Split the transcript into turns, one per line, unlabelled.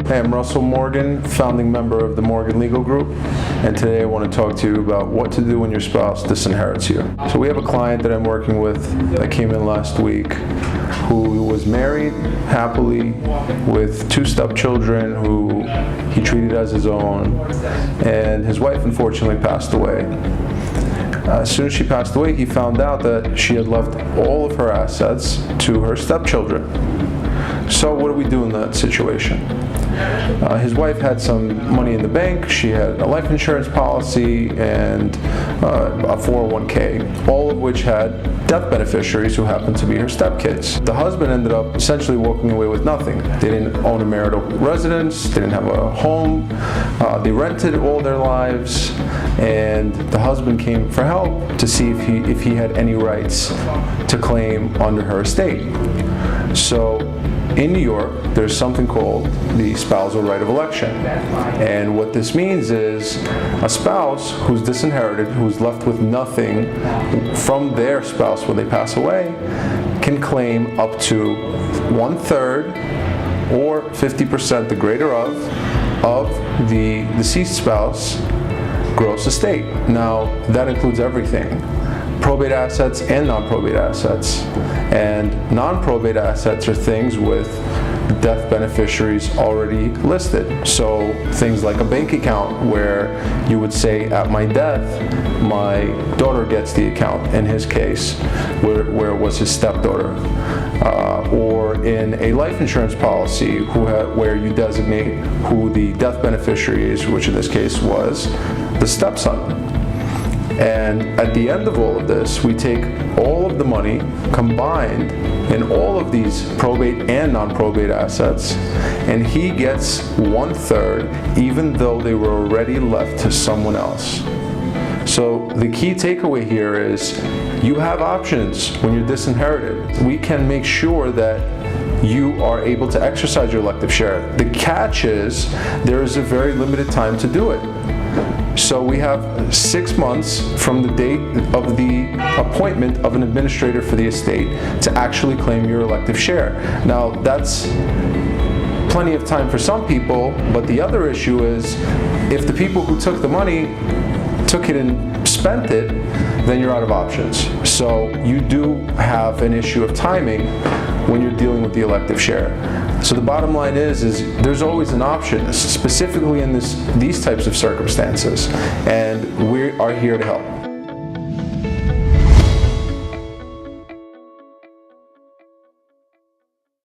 Hey, I'm Russel Morgan, founding member of the Morgan Legal Group, and today I want to talk to you about what to do when your spouse disinherits you. So we have a client that I'm working with that came in last week who was married happily with 2 stepchildren who he treated as his own, and his wife unfortunately passed away. As soon as she passed away, he found out that she had left all of her assets to her stepchildren. So what do we do in that situation? His wife had some money in the bank. She had a life insurance policy and a 401k, all of which had death beneficiaries who happened to be her stepkids. The husband ended up essentially walking away with nothing. They didn't own a marital residence, they didn't have a home, they rented all their lives, and the husband came for help to see if he had any rights to claim under her estate. So in New York, there's something called the spousal right of election. And what this means is a spouse who's disinherited, who's left with nothing from their spouse when they pass away, can claim up to 1/3 or 50%, the greater of the deceased spouse gross estate. Now, that includes everything. Probate assets and non-probate assets. And non-probate assets are things with death beneficiaries already listed. So things like a bank account where you would say, at my death, my daughter gets the account, in his case, where it was his stepdaughter. Or in a life insurance policy where you designate who the death beneficiary is, which in this case was the stepson. And at the end of all of this, we take all of the money combined in all of these probate and non-probate assets, and he gets 1/3, even though they were already left to someone else. So the key takeaway here is you have options when you're disinherited. We can make sure that you are able to exercise your elective share. The catch is there is a very limited time to do it. So we have 6 months from the date of the appointment of an administrator for the estate to actually claim your elective share. Now, that's plenty of time for some people, but the other issue is if the people who took the money took it and spent it, then you're out of options. So you do have an issue of timing when you're dealing with the elective share. So the bottom line is there's always an option, specifically in these types of circumstances, and we are here to help.